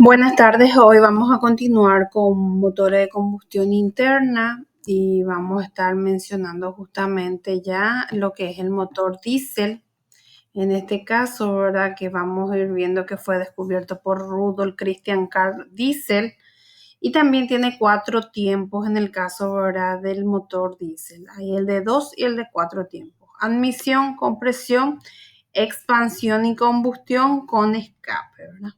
Buenas tardes, hoy vamos a continuar con motores de combustión interna y vamos a estar mencionando justamente ya lo que es el motor diésel. En este caso, ¿verdad? Que vamos a ir viendo que fue descubierto por Rudolf Christian Carl Diesel y también tiene 4 tiempos en el caso, ¿verdad? Del motor diésel. Hay el de 2 y el de 4 tiempos. Admisión, compresión, expansión y combustión con escape, ¿verdad?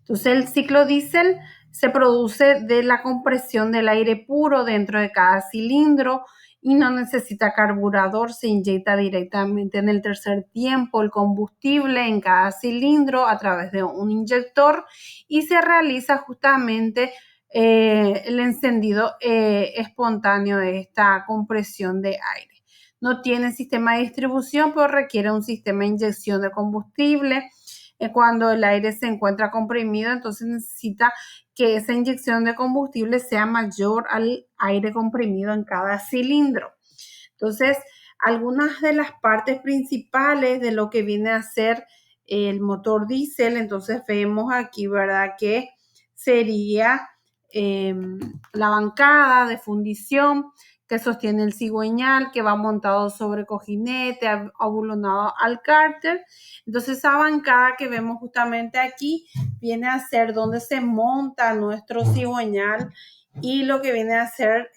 Entonces el ciclo diésel se produce de la compresión del aire puro dentro de cada cilindro y no necesita carburador, se inyecta directamente en el tercer tiempo el combustible en cada cilindro a través de un inyector y se realiza justamente el encendido espontáneo de esta compresión de aire. No tiene sistema de distribución, pero requiere un sistema de inyección de combustible. Cuando el aire se encuentra comprimido, entonces necesita que esa inyección de combustible sea mayor al aire comprimido en cada cilindro. Entonces, algunas de las partes principales de lo que viene a ser el motor diésel, entonces vemos aquí, ¿verdad? Que sería la bancada de fundición que sostiene el cigüeñal, que va montado sobre cojinete, abulonado al cárter. Entonces esa bancada que vemos justamente aquí viene a ser donde se monta nuestro cigüeñal y lo que viene a ser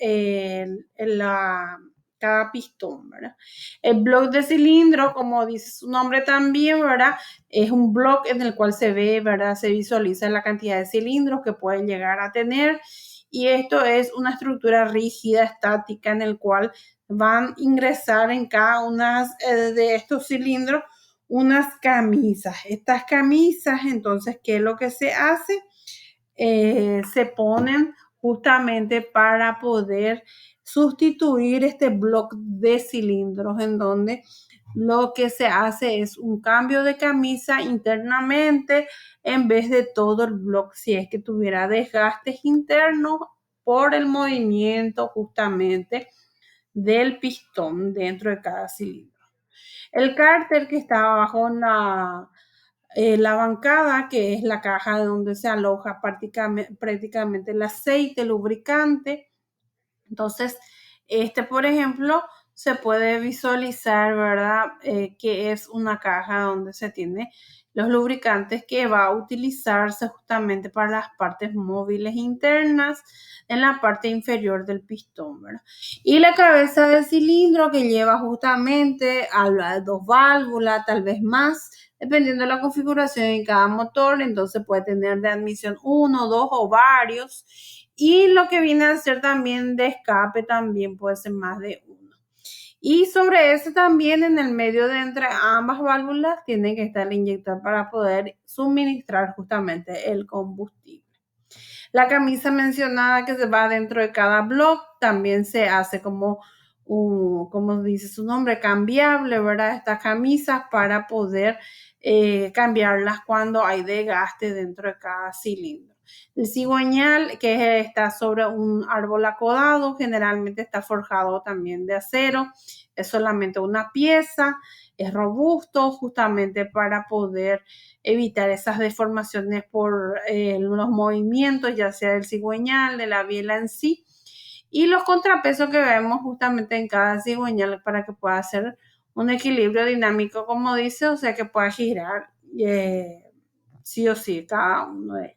cada pistón, ¿verdad? El bloque de cilindro, como dice su nombre también, ¿verdad? Es un bloque en el cual se ve, ¿verdad? Se visualiza la cantidad de cilindros que pueden llegar a tener y esto es una estructura rígida, estática, en el cual van a ingresar en cada uno de estos cilindros unas camisas. Estas camisas, entonces, ¿qué es lo que se hace? Se ponen justamente para poder sustituir este bloque de cilindros en donde lo que se hace es un cambio de camisa internamente en vez de todo el bloque, si es que tuviera desgastes internos por el movimiento justamente del pistón dentro de cada cilindro. El cárter que está abajo en la bancada, que es la caja donde se aloja prácticamente el aceite lubricante. Entonces, por ejemplo, se puede visualizar, ¿verdad? Que es una caja donde se tiene los lubricantes que va a utilizarse justamente para las partes móviles internas en la parte inferior del pistón, ¿verdad? Y la cabeza del cilindro que lleva justamente a las 2 válvulas, tal vez más, dependiendo de la configuración en cada motor. Entonces puede tener de admisión 1, 2 o varios. Y lo que viene a ser también de escape también puede ser más de uno. Y sobre eso también en el medio de entre ambas válvulas tiene que estar el inyector para poder suministrar justamente el combustible. La camisa mencionada que se va dentro de cada bloque también se hace como dice su nombre, cambiable, ¿verdad? Estas camisas para poder cambiarlas cuando hay desgaste dentro de cada cilindro. El cigüeñal, que está sobre un árbol acodado, generalmente está forjado también de acero, es solamente una pieza, es robusto justamente para poder evitar esas deformaciones por los movimientos, ya sea del cigüeñal, de la biela en sí, y los contrapesos que vemos justamente en cada cigüeñal para que pueda hacer un equilibrio dinámico, como dice, o sea que pueda girar sí o sí cada uno de ellas.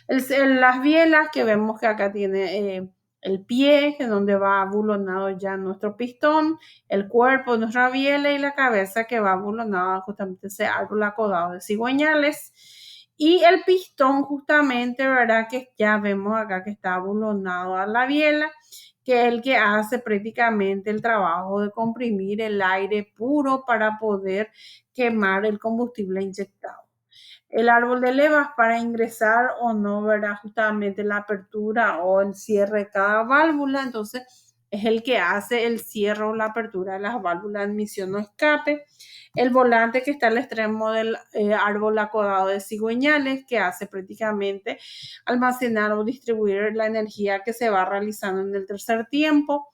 Las bielas que vemos que acá tiene el pie, que es donde va abulonado ya nuestro pistón, el cuerpo de nuestra biela y la cabeza que va abulonada justamente ese árbol acodado de cigüeñales. Y el pistón justamente, ¿verdad? Que ya vemos acá que está abulonado a la biela, que es el que hace prácticamente el trabajo de comprimir el aire puro para poder quemar el combustible inyectado. El árbol de levas para ingresar o no, ¿verdad? Justamente la apertura o el cierre de cada válvula. Entonces, es el que hace el cierre o la apertura de las válvulas de admisión o escape. El volante que está al extremo del árbol acodado de cigüeñales, que hace prácticamente almacenar o distribuir la energía que se va realizando en el tercer tiempo.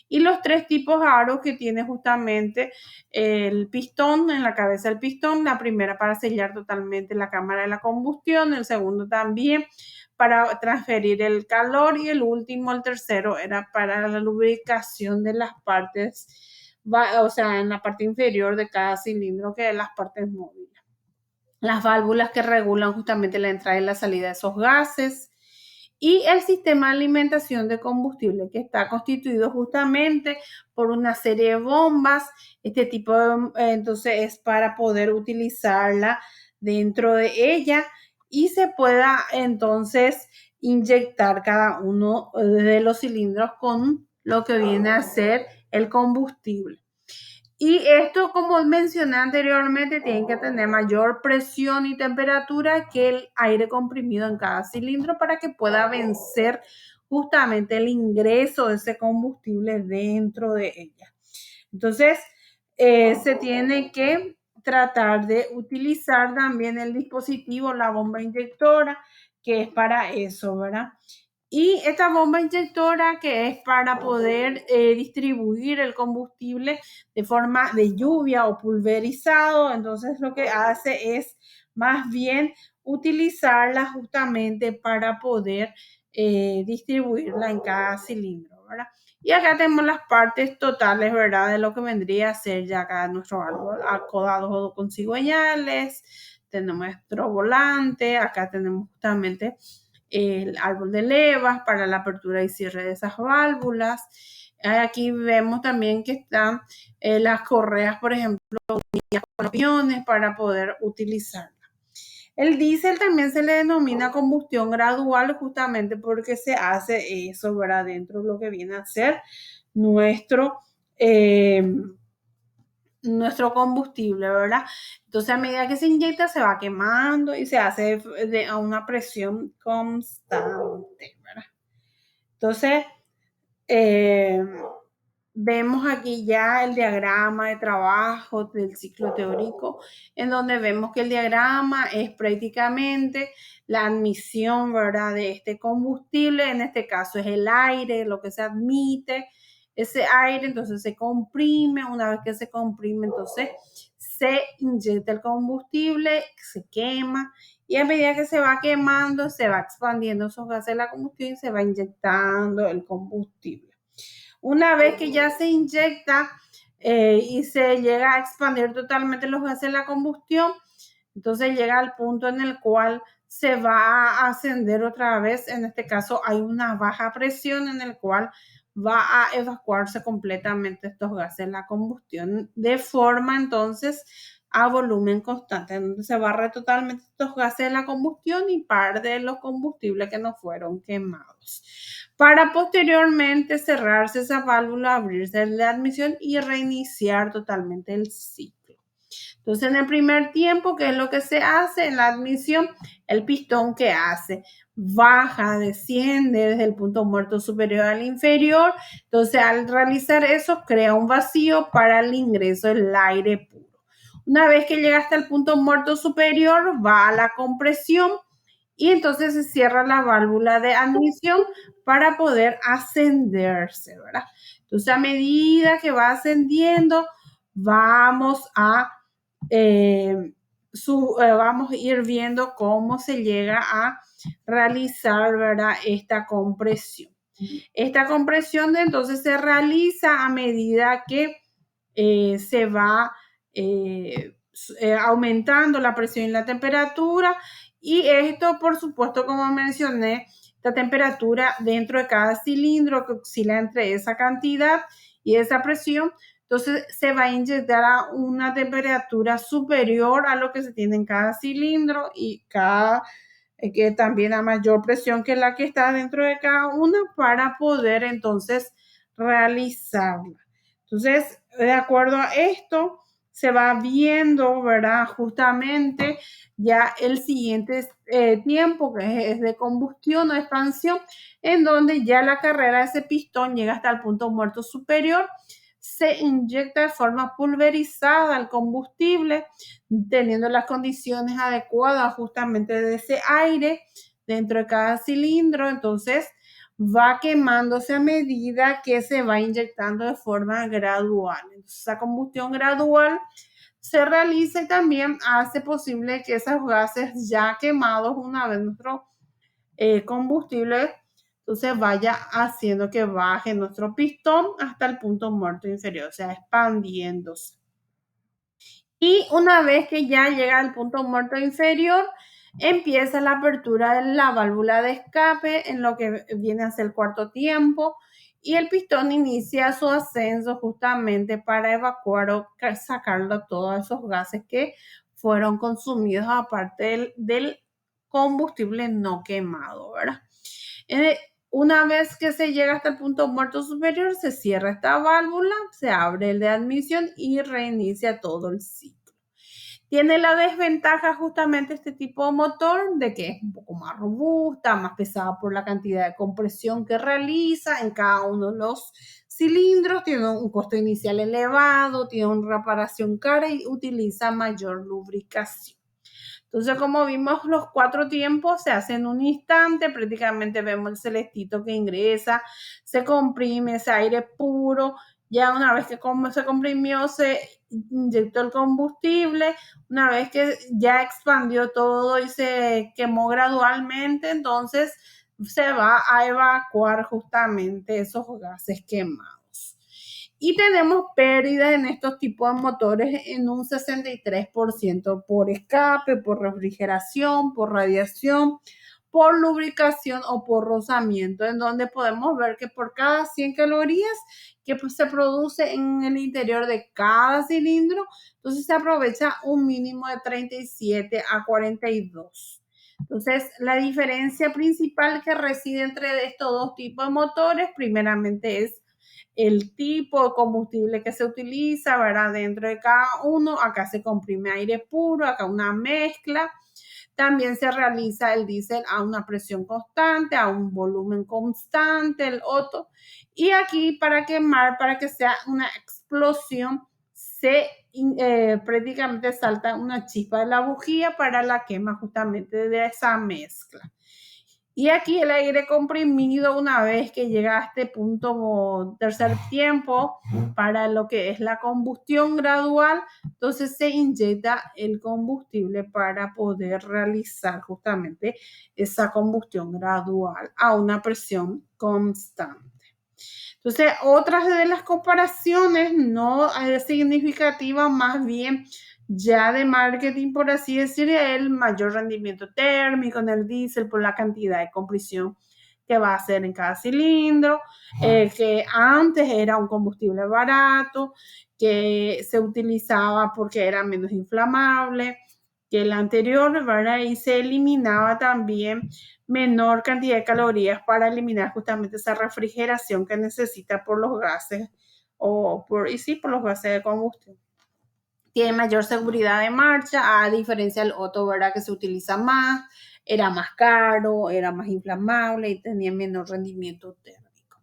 Y los tres tipos de aros que tiene justamente el pistón, en la cabeza del pistón, la primera para sellar totalmente la cámara de la combustión, el segundo también para transferir el calor y el último, el tercero, era para la lubricación de las partes, o sea, en la parte inferior de cada cilindro, que es las partes móviles. Las válvulas que regulan justamente la entrada y la salida de esos gases, y el sistema de alimentación de combustible, que está constituido justamente por una serie de bombas. Este tipo de, entonces es para poder utilizarla dentro de ella y se pueda entonces inyectar cada uno de los cilindros con lo que viene a ser el combustible. Y esto, como mencioné anteriormente, tiene que tener mayor presión y temperatura que el aire comprimido en cada cilindro para que pueda vencer justamente el ingreso de ese combustible dentro de ella. Entonces, se tiene que tratar de utilizar también el dispositivo, la bomba inyectora, que es para eso, ¿verdad? Y esta bomba inyectora, que es para poder distribuir el combustible de forma de lluvia o pulverizado, entonces lo que hace es más bien utilizarla justamente para poder distribuirla en cada cilindro, ¿verdad? Y acá tenemos las partes totales, ¿verdad? De lo que vendría a ser ya acá nuestro árbol acodado con cigüeñales. Tenemos nuestro volante, acá tenemos justamente el árbol de levas para la apertura y cierre de esas válvulas. Aquí vemos también que están las correas, por ejemplo, unidas con aviones para poder utilizarla. El diésel también se le denomina combustión gradual justamente porque se hace eso, ¿verdad? Dentro de lo que viene a ser nuestro combustible, ¿verdad? Entonces, a medida que se inyecta, se va quemando y se hace a una presión constante, ¿verdad? Entonces, vemos aquí ya el diagrama de trabajo del ciclo teórico, en donde vemos que el diagrama es prácticamente la admisión, ¿verdad?, de este combustible. En este caso es el aire, lo que se admite. Ese aire entonces se comprime. Una vez que se comprime, entonces se inyecta el combustible, se quema, y a medida que se va quemando, se va expandiendo esos gases de la combustión y se va inyectando el combustible. Una vez que ya se inyecta y se llega a expandir totalmente los gases de la combustión, entonces llega al punto en el cual se va a ascender otra vez. En este caso hay una baja presión en el cual va a evacuarse completamente estos gases de la combustión de forma entonces a volumen constante, donde se barre totalmente estos gases de la combustión y parte de los combustibles que no fueron quemados, para posteriormente cerrarse esa válvula, abrirse la admisión y reiniciar totalmente el ciclo. Entonces, en el primer tiempo, ¿qué es lo que se hace? En la admisión, el pistón, ¿qué hace? Baja, desciende desde el punto muerto superior al inferior. Entonces, al realizar eso, crea un vacío para el ingreso del aire puro. Una vez que llega hasta el punto muerto superior, va a la compresión y entonces se cierra la válvula de admisión para poder ascenderse, ¿verdad? Entonces, a medida que va ascendiendo, vamos a vamos a ir viendo cómo se llega a realizar, ¿verdad?, esta compresión. Esta compresión entonces se realiza a medida que se va aumentando la presión y la temperatura, y esto, por supuesto, como mencioné, la temperatura dentro de cada cilindro que oscila entre esa cantidad y esa presión, entonces se va a inyectar a una temperatura superior a lo que se tiene en cada cilindro y que también a mayor presión que la que está dentro de cada una para poder entonces realizarla. Entonces, de acuerdo a esto, se va viendo, ¿verdad?, justamente ya el siguiente tiempo, que es de combustión o expansión, en donde ya la carrera de ese pistón llega hasta el punto muerto superior. Se inyecta de forma pulverizada el combustible, teniendo las condiciones adecuadas justamente de ese aire dentro de cada cilindro. Entonces, va quemándose a medida que se va inyectando de forma gradual. Entonces, esa combustión gradual se realiza y también hace posible que esos gases ya quemados una vez nuestro combustible, entonces vaya haciendo que baje nuestro pistón hasta el punto muerto inferior, o sea, expandiéndose. Y una vez que ya llega al punto muerto inferior, empieza la apertura de la válvula de escape en lo que viene a ser el cuarto tiempo y el pistón inicia su ascenso justamente para evacuar o sacarlo todos esos gases que fueron consumidos aparte del combustible no quemado, ¿verdad? Eh, una vez que se llega hasta el punto muerto superior, se cierra esta válvula, se abre el de admisión y reinicia todo el ciclo. Tiene la desventaja justamente este tipo de motor de que es un poco más robusta, más pesada por la cantidad de compresión que realiza en cada uno de los cilindros, tiene un costo inicial elevado, tiene una reparación cara y utiliza mayor lubricación. Entonces, como vimos, los 4 tiempos se hacen en un instante, prácticamente vemos el celestito que ingresa, se comprime ese aire puro, ya una vez que se comprimió, se inyectó el combustible, una vez que ya expandió todo y se quemó gradualmente, entonces se va a evacuar justamente esos gases quemados. Y tenemos pérdidas en estos tipos de motores en un 63% por escape, por refrigeración, por radiación, por lubricación o por rozamiento, en donde podemos ver que por cada 100 calorías que se produce en el interior de cada cilindro, entonces se aprovecha un mínimo de 37 a 42. Entonces, la diferencia principal que reside entre estos dos tipos de motores, primeramente es el tipo de combustible que se utiliza, ¿verdad? Dentro de cada uno, acá se comprime aire puro, acá una mezcla. También se realiza el diésel a una presión constante, a un volumen constante, el Otto. Y aquí para quemar, para que sea una explosión, se prácticamente salta una chispa de la bujía para la quema justamente de esa mezcla. Y aquí el aire comprimido, una vez que llega a este punto tercer tiempo, para lo que es la combustión gradual, entonces se inyecta el combustible para poder realizar justamente esa combustión gradual a una presión constante. Entonces, otras de las comparaciones no significativas, más bien ya de marketing, por así decir, el mayor rendimiento térmico en el diésel por la cantidad de compresión que va a hacer en cada cilindro, que antes era un combustible barato, que se utilizaba porque era menos inflamable que el anterior, ¿verdad? Y se eliminaba también menor cantidad de calorías para eliminar justamente esa refrigeración que necesita por los gases por los gases de combustión. Tiene mayor seguridad de marcha, a diferencia del Otto, ¿verdad? Que se utiliza más, era más caro, era más inflamable y tenía menor rendimiento térmico.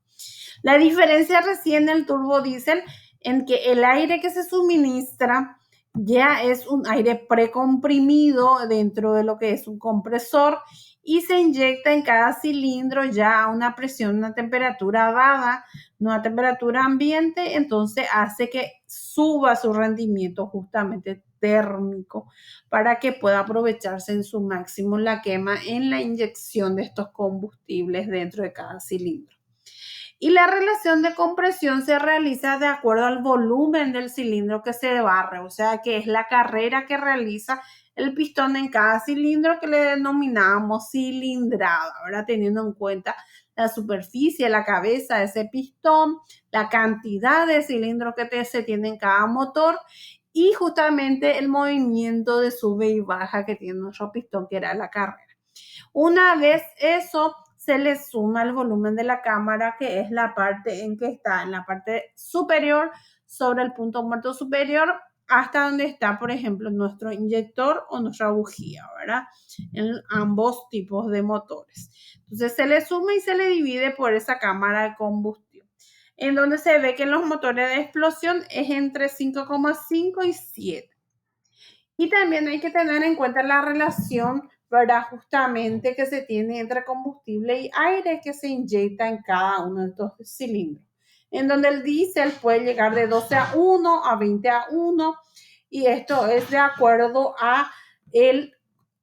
La diferencia reside en el turbodiesel, en que el aire que se suministra ya es un aire precomprimido dentro de lo que es un compresor y se inyecta en cada cilindro ya a una presión, una temperatura dada, una temperatura ambiente, entonces hace que suba su rendimiento justamente térmico para que pueda aprovecharse en su máximo la quema en la inyección de estos combustibles dentro de cada cilindro. Y la relación de compresión se realiza de acuerdo al volumen del cilindro que se barre, o sea que es la carrera que realiza el pistón en cada cilindro que le denominamos cilindrada, ¿verdad? Teniendo en cuenta la superficie, la cabeza de ese pistón, la cantidad de cilindros que se tiene en cada motor y justamente el movimiento de sube y baja que tiene nuestro pistón, que era la carrera. Una vez eso, se le suma el volumen de la cámara, que es la parte en que está en la parte superior sobre el punto muerto superior hasta donde está, por ejemplo, nuestro inyector o nuestra bujía, ¿verdad? En ambos tipos de motores. Entonces se le suma y se le divide por esa cámara de combustión, en donde se ve que en los motores de explosión es entre 5,5 y 7. Y también hay que tener en cuenta la relación, ¿verdad? Justamente que se tiene entre combustible y aire que se inyecta en cada uno de estos cilindros, en donde el diésel puede llegar de 12:1 a 20:1, y esto es de acuerdo a el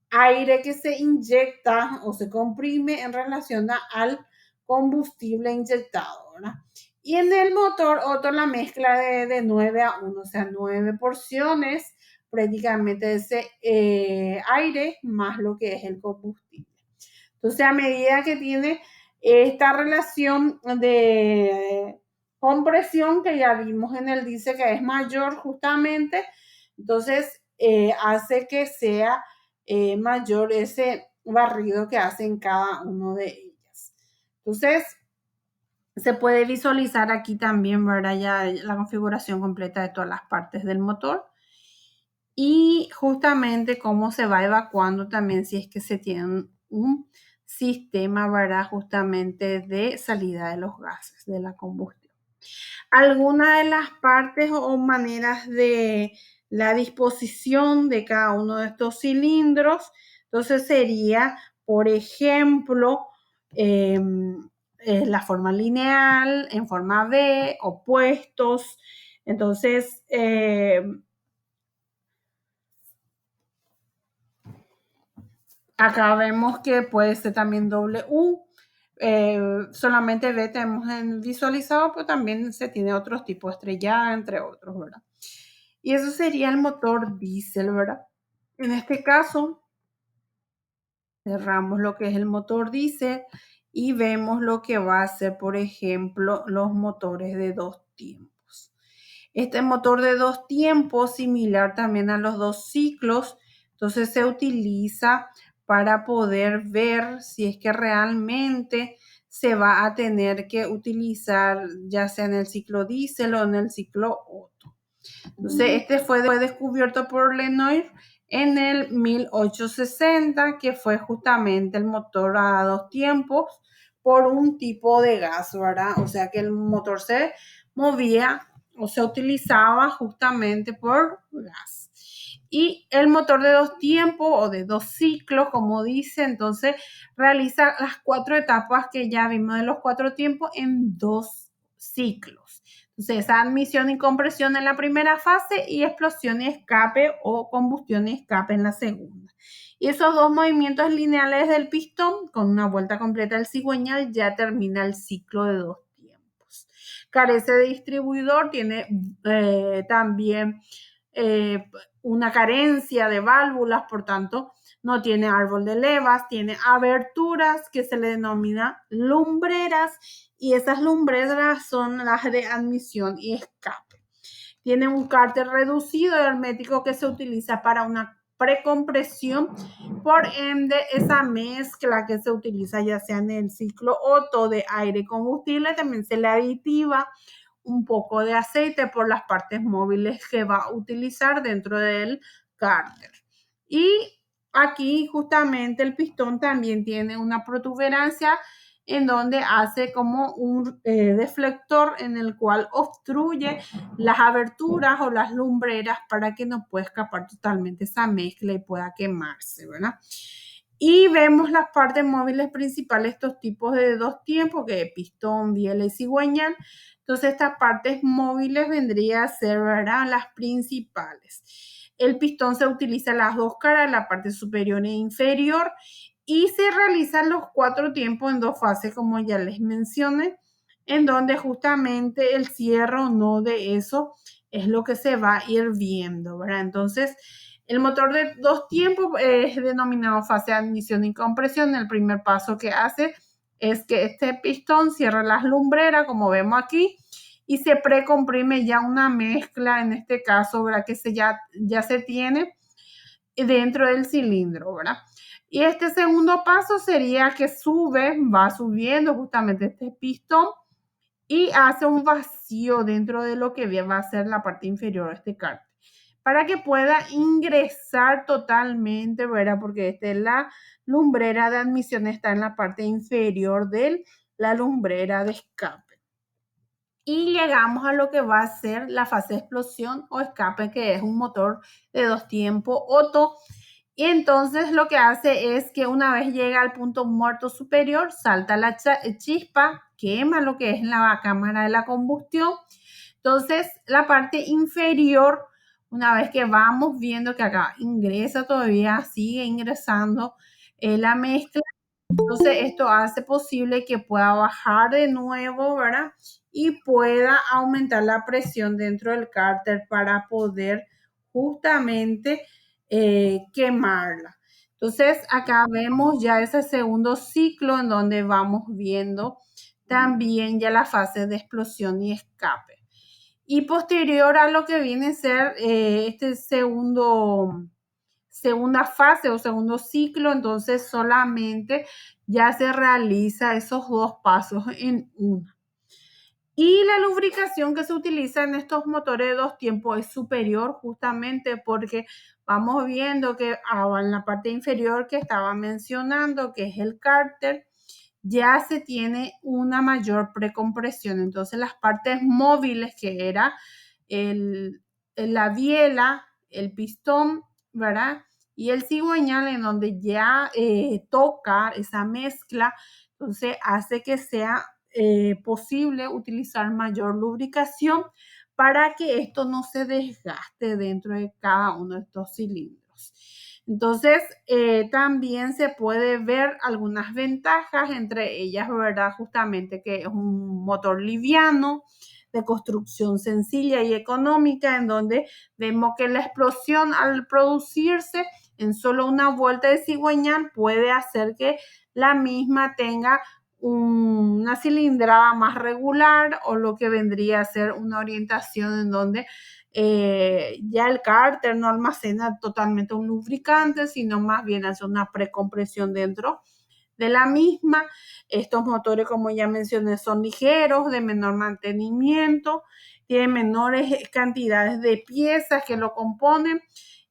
aire que se inyecta o se comprime en relación al combustible inyectado, ¿verdad? Y en el motor Otto la mezcla de 9:1, o sea, 9 porciones prácticamente de ese aire más lo que es el combustible. Entonces, a medida que tiene esta relación de compresión que ya vimos en el dice que es mayor justamente, entonces hace que sea mayor ese barrido que hacen cada uno de ellas. Entonces, se puede visualizar aquí también, ¿verdad? Ya la configuración completa de todas las partes del motor y justamente cómo se va evacuando también si es que se tiene un sistema, ¿verdad? Justamente de salida de los gases de la combustión. Algunas de las partes o maneras de la disposición de cada uno de estos cilindros, entonces sería, por ejemplo, la forma lineal, en forma V, opuestos. Entonces, acá vemos que puede ser también doble U. Solamente V tenemos visualizado, pero también se tiene otros tipos estrellada, entre otros, ¿verdad? Y eso sería el motor diésel, ¿verdad? En este caso, cerramos lo que es el motor diésel y vemos lo que va a ser, por ejemplo, los motores de 2 tiempos. Este motor de 2 tiempos, similar también a los 2 ciclos, entonces se utiliza para poder ver si es que realmente se va a tener que utilizar ya sea en el ciclo diésel o en el ciclo Otto. Entonces, este fue descubierto por Lenoir en el 1860, que fue justamente el motor a 2 tiempos por un tipo de gas, ¿verdad? O sea que el motor se movía o se utilizaba justamente por gas. Y el motor de 2 tiempos o de 2 ciclos, como dice, entonces realiza las 4 etapas que ya vimos de los 4 tiempos en 2 ciclos. Entonces, admisión y compresión en la primera fase y explosión y escape o combustión y escape en la segunda. Y esos 2 movimientos lineales del pistón con una vuelta completa del cigüeñal ya termina el ciclo de 2 tiempos. Carece de distribuidor, tiene también una carencia de válvulas, por tanto, no tiene árbol de levas, tiene aberturas que se le denomina lumbreras, y esas lumbreras son las de admisión y escape. Tiene un cárter reducido y hermético que se utiliza para una precompresión, por ende esa mezcla que se utiliza ya sea en el ciclo Otto de aire y combustible también se le aditiva un poco de aceite por las partes móviles que va a utilizar dentro del cárter. Y aquí justamente el pistón también tiene una protuberancia en donde hace como un deflector en el cual obstruye las aberturas o las lumbreras para que no pueda escapar totalmente esa mezcla y pueda quemarse, ¿verdad? Y vemos las partes móviles principales, estos tipos de 2 tiempos, que es pistón, biela y cigüeñal. Entonces, estas partes móviles vendrían a ser, ¿verdad?, las principales. El pistón se utiliza en las 2 caras, la parte superior e inferior, y se realizan los 4 tiempos en 2 fases, como ya les mencioné, en donde justamente el cierre o no de eso es lo que se va a ir viendo, ¿verdad? Entonces, el motor de 2 tiempos es denominado fase de admisión y compresión. El primer paso que hace es que este pistón cierre las lumbreras, como vemos aquí, y se precomprime ya una mezcla, en este caso, ¿verdad?, que ya se tiene dentro del cilindro, ¿verdad? Y este segundo paso sería que va subiendo justamente este pistón y hace un vacío dentro de lo que va a ser la parte inferior de este cárter, para que pueda ingresar totalmente, ¿verdad? Porque esta es la lumbrera de admisión, está en la parte inferior de la lumbrera de escape. Y llegamos a lo que va a ser la fase de explosión o escape, que es un motor de 2 tiempos Otto. Y entonces lo que hace es que una vez llega al punto muerto superior, salta la chispa, quema lo que es la cámara de la combustión. Entonces la parte inferior, una vez que vamos viendo que acá ingresa todavía, sigue ingresando la mezcla, entonces esto hace posible que pueda bajar de nuevo, ¿verdad? Y pueda aumentar la presión dentro del cárter para poder justamente quemarla. Entonces acá vemos ya ese segundo ciclo en donde vamos viendo también ya la fase de explosión y escape. Y posterior a lo que viene a ser este segunda fase o segundo ciclo, entonces solamente ya se realiza esos dos pasos en uno. Y la lubricación que se utiliza en estos motores de dos tiempos es superior justamente porque vamos viendo que en la parte inferior que estaba mencionando, que es el cárter, ya se tiene una mayor precompresión. Entonces las partes móviles que era la biela, el pistón, ¿verdad? Y el cigüeñal en donde ya toca esa mezcla, entonces hace que sea posible utilizar mayor lubricación para que esto no se desgaste dentro de cada uno de estos cilindros. Entonces, también se puede ver algunas ventajas, entre ellas, ¿verdad? Justamente que es un motor liviano, de construcción sencilla y económica, en donde vemos que la explosión al producirse en solo una vuelta de cigüeñal puede hacer que la misma tenga una cilindrada más regular o lo que vendría a ser una orientación en donde ya el cárter no almacena totalmente un lubricante, sino más bien hace una precompresión dentro de la misma. Estos motores, como ya mencioné, son ligeros, de menor mantenimiento, tienen menores cantidades de piezas que lo componen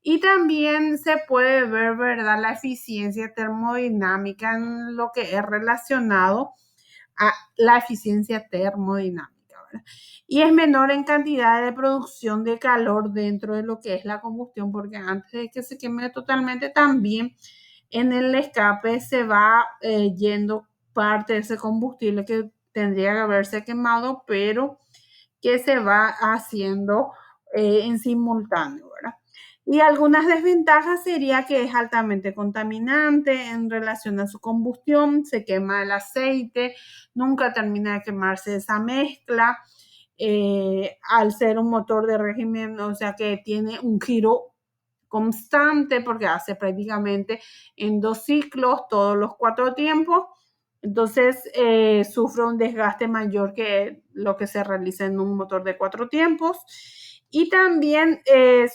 y también se puede ver, ¿verdad?, la eficiencia termodinámica en lo que es relacionado a la eficiencia termodinámica, ¿verdad? Y es menor en cantidad de producción de calor dentro de lo que es la combustión, porque antes de que se queme totalmente, también en el escape se va yendo parte de ese combustible que tendría que haberse quemado, pero que se va haciendo en simultáneo, ¿verdad? Y algunas desventajas sería que es altamente contaminante en relación a su combustión, se quema el aceite, nunca termina de quemarse esa mezcla, al ser un motor de régimen, o sea que tiene un giro constante porque hace prácticamente en dos ciclos todos los 4 tiempos, entonces sufre un desgaste mayor que lo que se realiza en un motor de 4 tiempos y también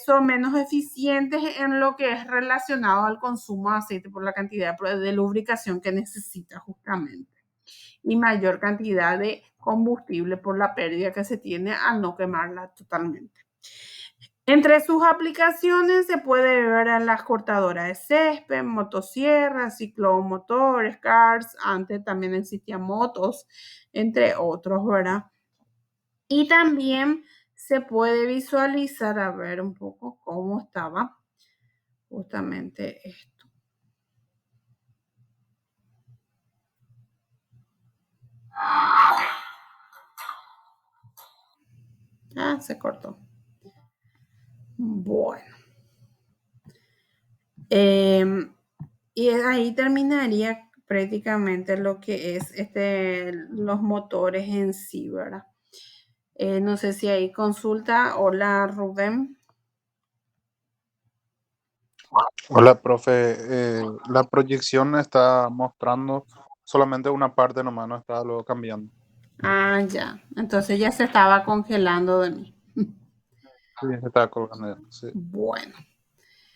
son menos eficientes en lo que es relacionado al consumo de aceite por la cantidad de lubricación que necesita justamente y mayor cantidad de combustible por la pérdida que se tiene al no quemarla totalmente. Entre sus aplicaciones se puede ver en las cortadoras de césped, motosierras, ciclomotores, cars, antes también existían motos, entre otros, ¿verdad? Y también se puede visualizar, a ver un poco cómo estaba justamente esto. Ah, se cortó. Bueno. Y ahí terminaría prácticamente lo que es los motores en sí, ¿verdad? No sé si hay consulta. Hola, Rubén. Hola, profe. La proyección está mostrando solamente una parte nomás, no está luego cambiando. Ah, ya. Entonces ya se estaba congelando de mí. Sí, se está colgando ya. Sí. Bueno.